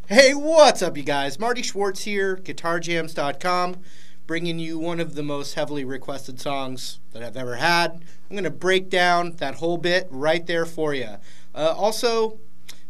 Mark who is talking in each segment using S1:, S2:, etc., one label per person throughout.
S1: Hey, what's up, you guys? Marty Schwartz here, GuitarJams.com, bringing you one of the most heavily requested songs that I've ever had. I'm going to break down that whole bit right there for you. Also,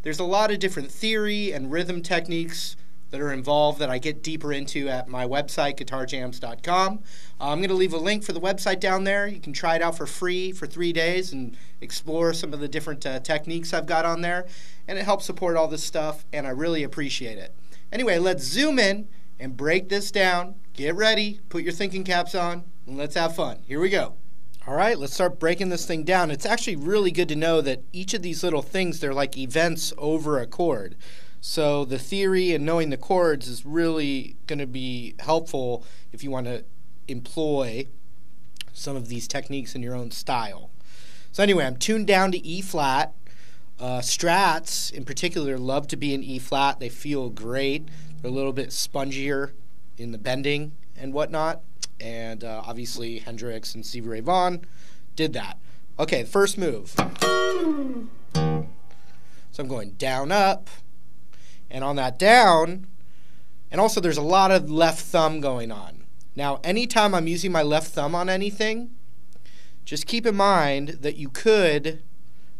S1: there's a lot of different theory and rhythm techniques that are involved that I get deeper into at my website, GuitarJams.com. I'm going to leave a link for the website down there. You can try it out for free for 3 days and explore some of the different techniques I've got on there. And it helps support all this stuff, and I really appreciate it. Anyway, let's zoom in and break this down. Get ready, put your thinking caps on, and let's have fun. Here we go. All right, let's start breaking this thing down. It's actually really good to know that each of these little things, they're like events over a chord. So the theory and knowing the chords is really going to be helpful if you want to employ some of these techniques in your own style. So anyway, I'm tuned down to E flat. Strats, in particular, love to be in E flat. They feel great. They're a little bit spongier in the bending and whatnot. And obviously, Hendrix and Stevie Ray Vaughan did that. Okay, first move. So I'm going down, up. And on that down, and also there's a lot of left thumb going on. Now, anytime I'm using my left thumb on anything, just keep in mind that you could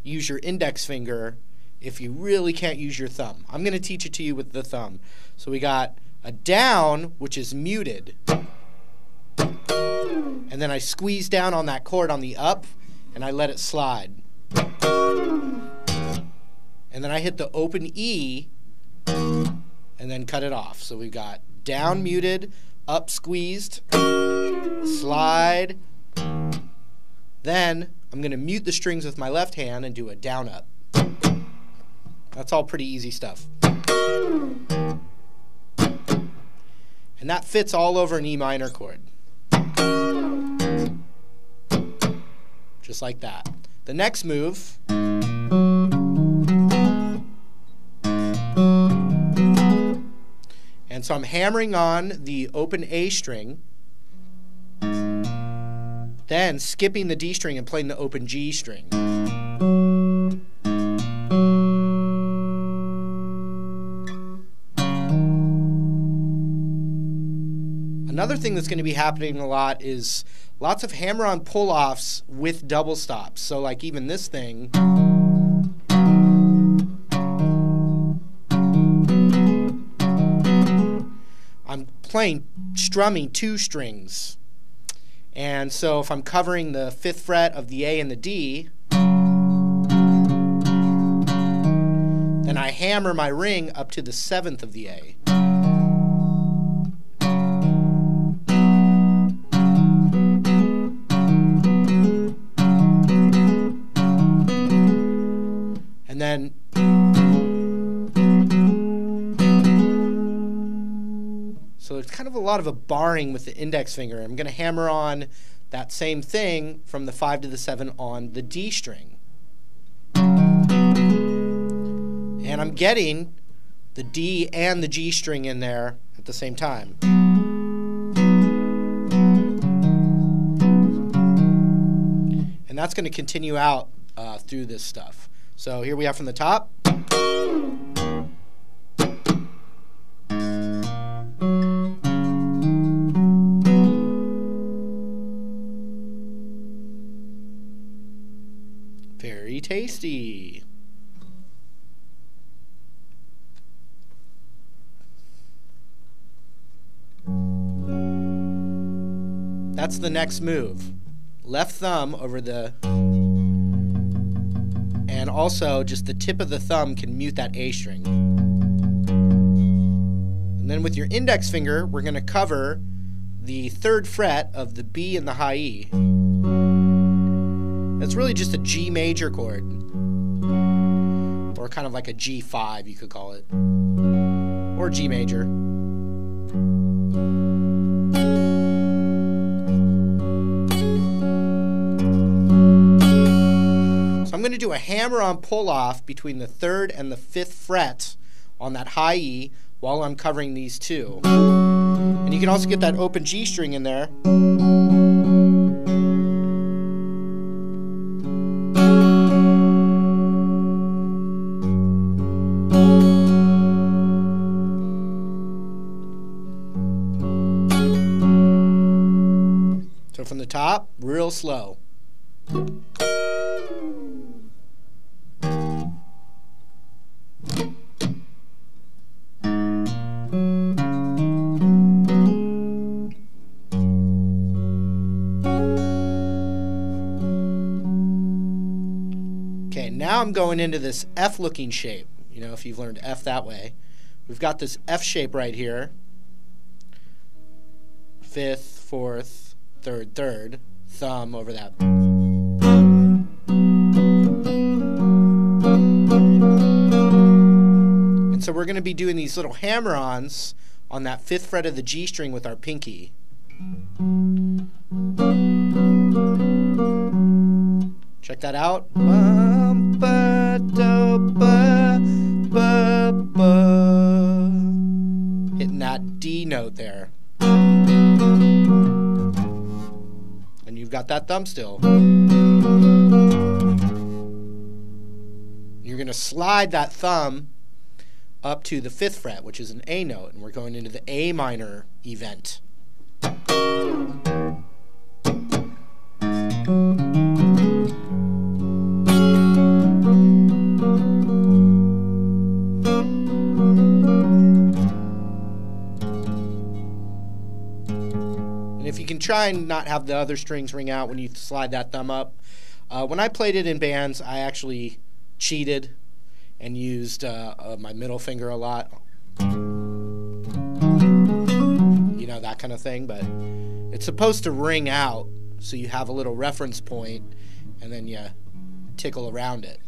S1: use your index finger if you really can't use your thumb. I'm going to teach it to you with the thumb. So we got a down, which is muted. And then I squeeze down on that chord on the up, and I let it slide. And then I hit the open E, and then cut it off. So we've got down muted, up squeezed, slide. Then I'm going to mute the strings with my left hand and do a down up. That's all pretty easy stuff. And that fits all over an E minor chord. Just like that. The next move, and so I'm hammering on the open A string, then skipping the D string and playing the open G string. Another thing that's going to be happening a lot is lots of hammer-on pull-offs with double stops. So like even this thing, I'm strumming two strings. And so if I'm covering the 5th fret of the A and the D, then I hammer my ring up to the 7th of the A. And then so it's kind of a lot of a barring with the index finger. I'm going to hammer on that same thing from the 5 to the 7 on the D string. And I'm getting the D and the G string in there at the same time. And that's going to continue out through this stuff. So here we have from the top. Very tasty. That's the next move. Left thumb over the, and also just the tip of the thumb can mute that A string. And then with your index finger, we're going to cover the 3rd fret of the B and the high E. It's really just a G major chord, or kind of like a G5 you could call it, or G major. So I'm going to do a hammer-on pull-off between the 3rd and the 5th fret on that high E while I'm covering these two. And you can also get that open G string in there. the top, real slow. Okay, now I'm going into this F-looking shape. You know, if you've learned F that way. We've got this F shape right here. Fifth, fourth, third, third. Thumb over that. And so we're going to be doing these little hammer-ons on that 5th fret of the G string with our pinky. Check that out. Hitting that D note there. And you've got that thumb still. You're going to slide that thumb up to the 5th fret, which is an A note, and we're going into the A minor event. And if you can try and not have the other strings ring out when you slide that thumb up. When I played it in bands, I actually cheated and used my middle finger a lot. You know, that kind of thing. But it's supposed to ring out so you have a little reference point and then you tickle around it.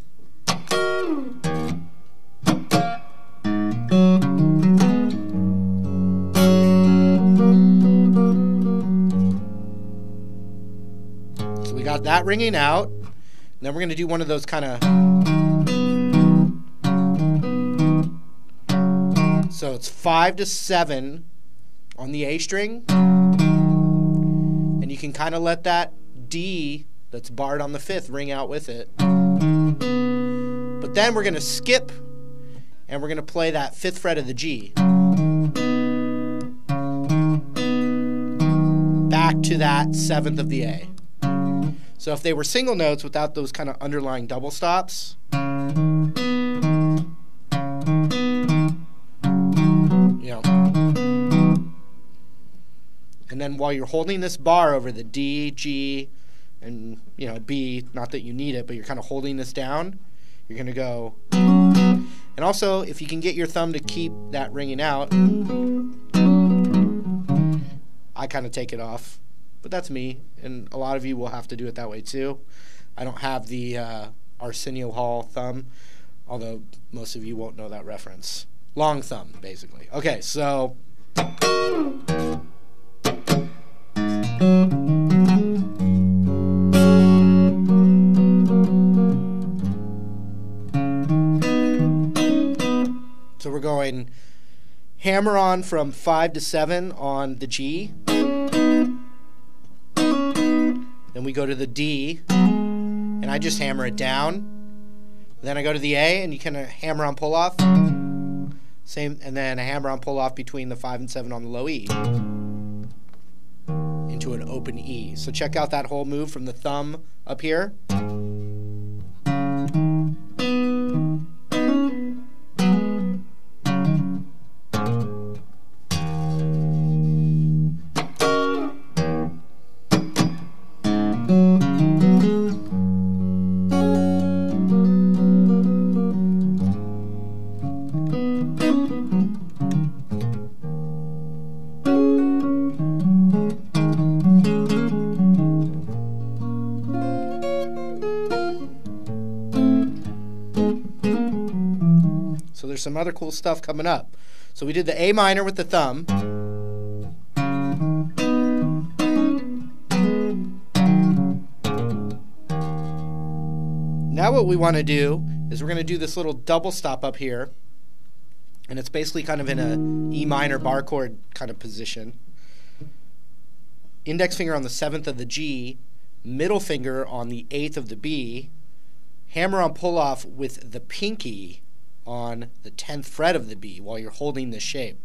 S1: So we got that ringing out. And then we're going to do one of those kind of... So it's 5 to 7 on the A string. And you can kind of let that D that's barred on the 5th ring out with it. But then we're going to skip and we're going to play that 5th fret of the G. Back to that 7th of the A. So if they were single notes without those kind of underlying double stops, you know. And then while you're holding this bar over the D, G, and you know B, not that you need it, but you're kind of holding this down, you're going to go. And also, if you can get your thumb to keep that ringing out, I kind of take it off. But that's me, and a lot of you will have to do it that way too. I don't have the Arsenio Hall thumb, although most of you won't know that reference. Long thumb, basically. Okay, so... So we're going hammer on from 5 to 7 on the G. Then we go to the D, and I just hammer it down. Then I go to the A, and you kind of hammer on pull off. Same, and then a hammer on pull off between the 5 and 7 on the low E into an open E. So check out that whole move from the thumb up here. So there's some other cool stuff coming up. So we did the A minor with the thumb. Now what we want to do is we're going to do this little double stop up here. And it's basically kind of in a E minor bar chord kind of position. Index finger on the 7th of the G, middle finger on the 8th of the B, hammer on pull off with the pinky on the 10th fret of the B while you're holding this shape.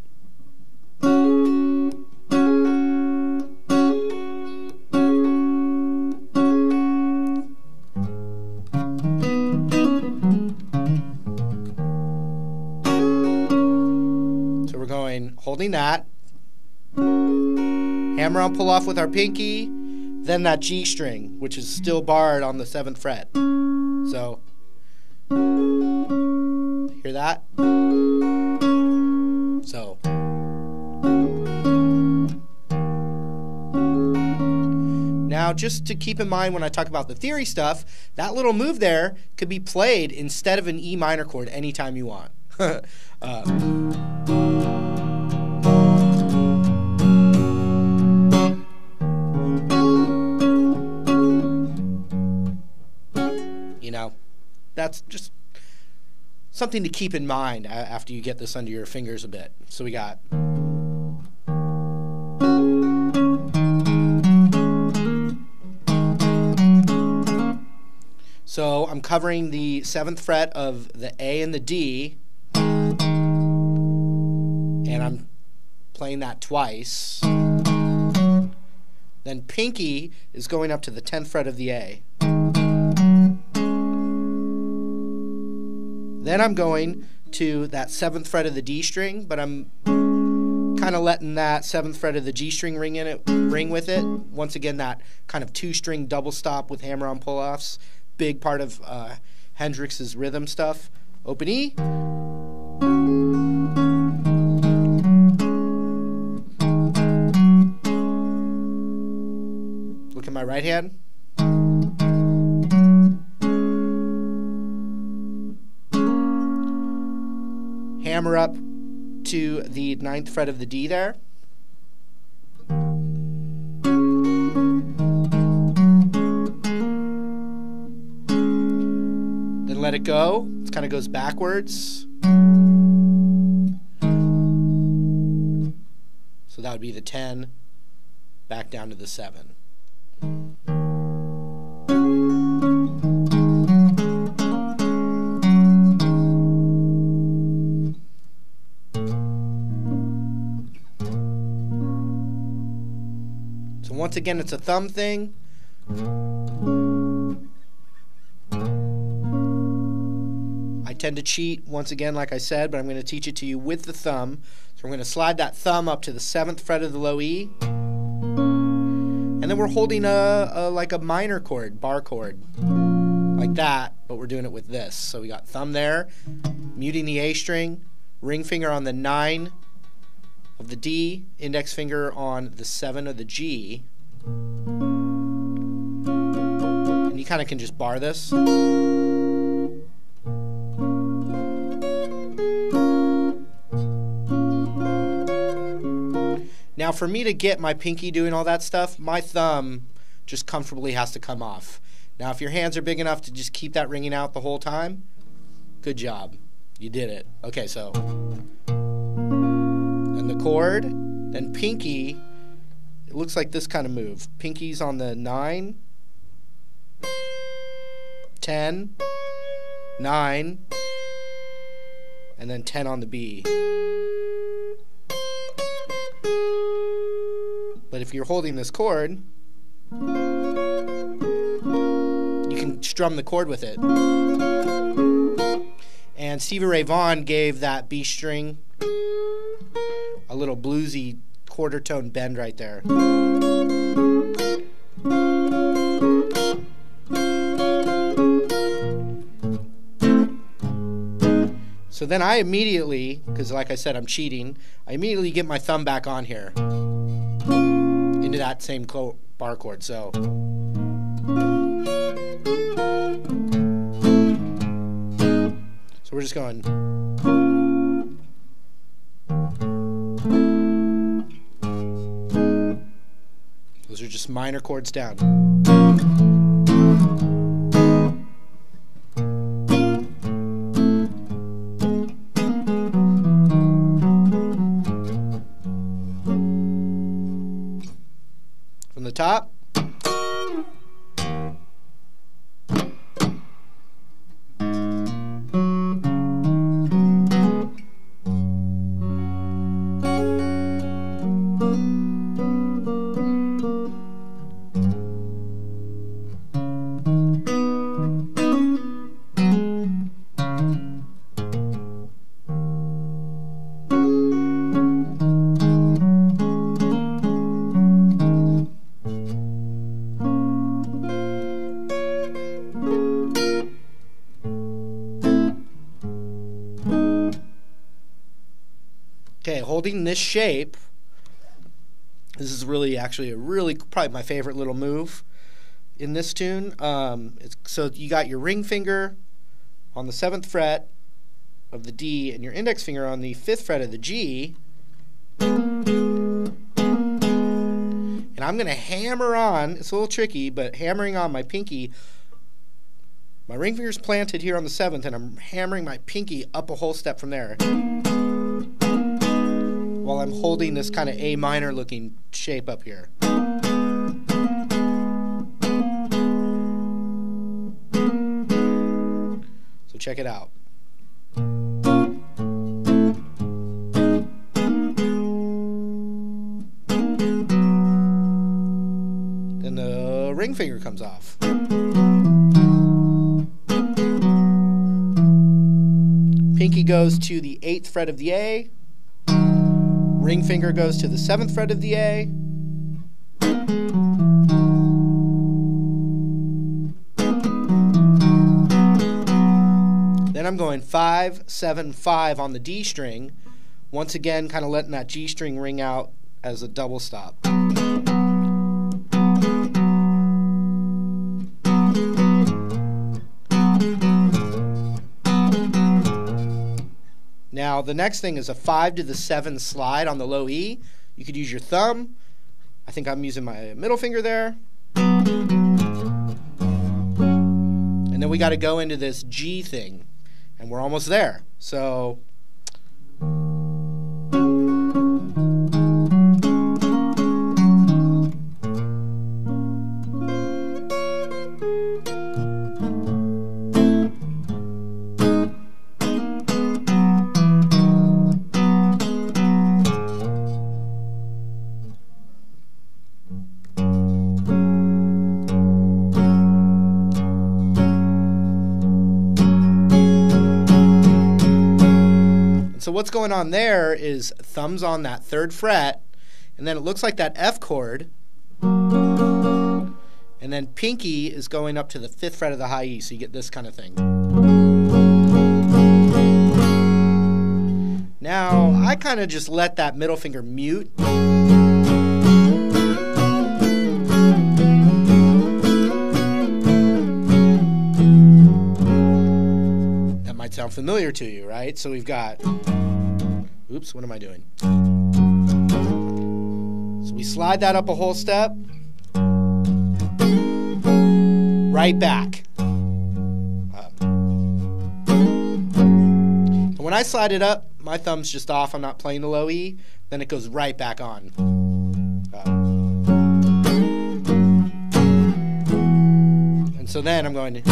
S1: going, holding that, hammer on pull off with our pinky, then that G string, which is still barred on the 7th fret. So, hear that? So, now just to keep in mind when I talk about the theory stuff, that little move there could be played instead of an E minor chord anytime you want. You know, that's just something to keep in mind after you get this under your fingers a bit. So we got... So I'm covering the 7th fret of the A and the D, and I'm playing that twice. Then pinky is going up to the 10th fret of the A. Then I'm going to that 7th fret of the D string, but I'm kind of letting that 7th fret of the G string ring with it. Once again, that kind of 2-string double stop with hammer-on pull-offs. Big part of Hendrix's rhythm stuff. Open E. Look at my right hand. Hammer up to the 9th fret of the D there. Then let it go. It kind of goes backwards. So that would be the 10 back down to the 7. So once again, it's a thumb thing. I tend to cheat, once again, like I said, but I'm going to teach it to you with the thumb. So we're going to slide that thumb up to the 7th fret of the low E. And then we're holding like a minor chord, bar chord, like that, but we're doing it with this. So we got thumb there, muting the A string, ring finger on the 9 of the D, index finger on the 7 of the G. And you kind of can just bar this. Now for me to get my pinky doing all that stuff, my thumb just comfortably has to come off. Now if your hands are big enough to just keep that ringing out the whole time, good job. You did it. Okay, so and the chord, then pinky, it looks like this kind of move. Pinky's on the 9, 10, 9, and then 10 on the B. But if you're holding this chord, you can strum the chord with it. And Stevie Ray Vaughan gave that B string a little bluesy quarter tone bend right there. So then I immediately, because like I said, I'm cheating, I immediately get my thumb back on here into that same bar chord. So we're just going. Those are just minor chords down. From the top. holding this shape, this is really actually probably my favorite little move in this tune. So you got your ring finger on the 7th fret of the D and your index finger on the 5th fret of the G. And I'm going to hammer on, it's a little tricky, but hammering on my pinky. My ring finger's planted here on the 7th, and I'm hammering my pinky up a whole step from there, while I'm holding this kind of A minor looking shape up here. So check it out. Then the ring finger comes off. Pinky goes to the 8th fret of the A. Ring finger goes to the 7th fret of the A. Then I'm going 5, 7, 5 on the D string. Once again, kind of letting that G string ring out as a double stop. Now the next thing is a 5 to the 7 slide on the low E. You could use your thumb. I think I'm using my middle finger there. And then we got to go into this G thing, and we're almost there. So So what's going on there is thumbs on that 3rd fret, and then it looks like that F chord, and then pinky is going up to the 5th fret of the high E, so you get this kind of thing. Now, I kind of just let that middle finger mute. Sound familiar to you, right? So we've got, oops, what am I doing? So we slide that up a whole step, right back. And when I slide it up, my thumb's just off, I'm not playing the low E, then it goes right back on. And so then I'm going to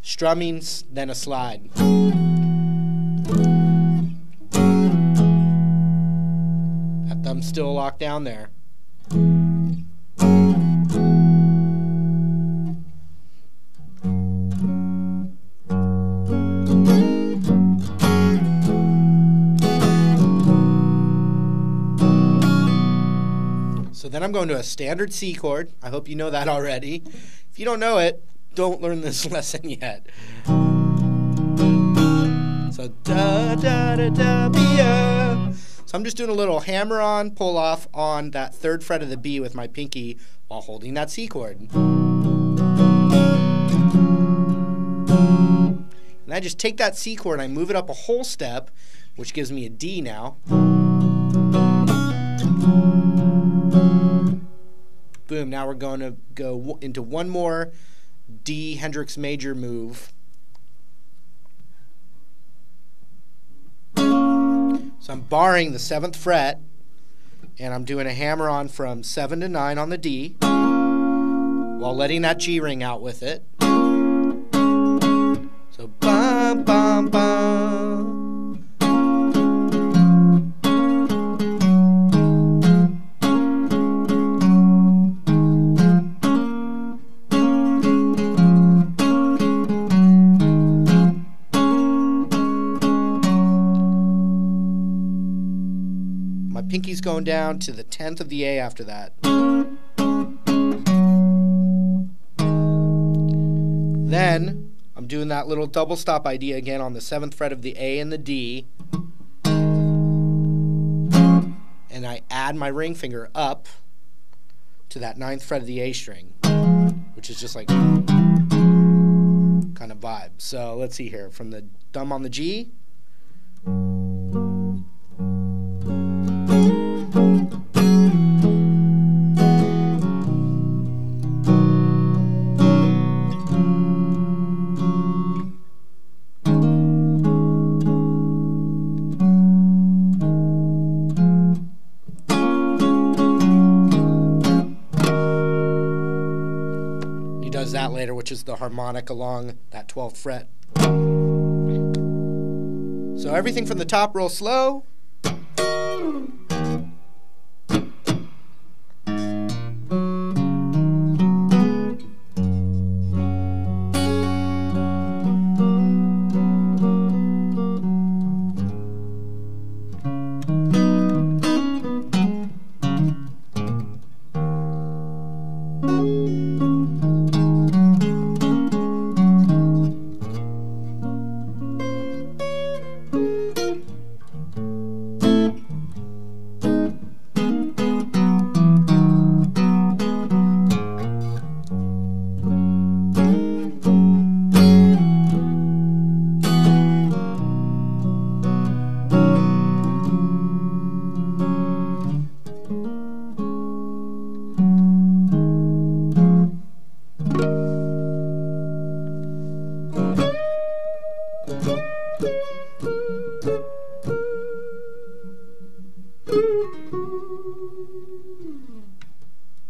S1: strummings, then a slide. That thumb's still locked down there. So then I'm going to a standard C chord. I hope you know that already. If you don't know it, don't learn this lesson yet. So da da da da B. So I'm just doing a little hammer on, pull off on that 3rd fret of the B with my pinky while holding that C chord. And I just take that C chord and I move it up a whole step, which gives me a D now. Boom, now we're going to go into one more D Hendrix major move. So I'm barring the 7th fret, and I'm doing a hammer on from 7 to 9 on the D, while letting that G ring out with it. So bum bum bum. Pinky's going down to the 10th of the A after that. Then I'm doing that little double stop idea again on the 7th fret of the A and the D. I add my ring finger up to that 9th fret of the A string, which is just like kind of vibe. So let's see here, from the thumb on the G. He does that later, which is the harmonic along that 12th fret. So everything from the top real slow.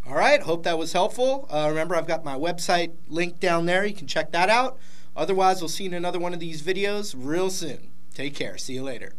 S1: All right, hope that was helpful. Remember, I've got my website linked down there. You can check that out. Otherwise, we'll see you in another one of these videos real soon. Take care. See you later.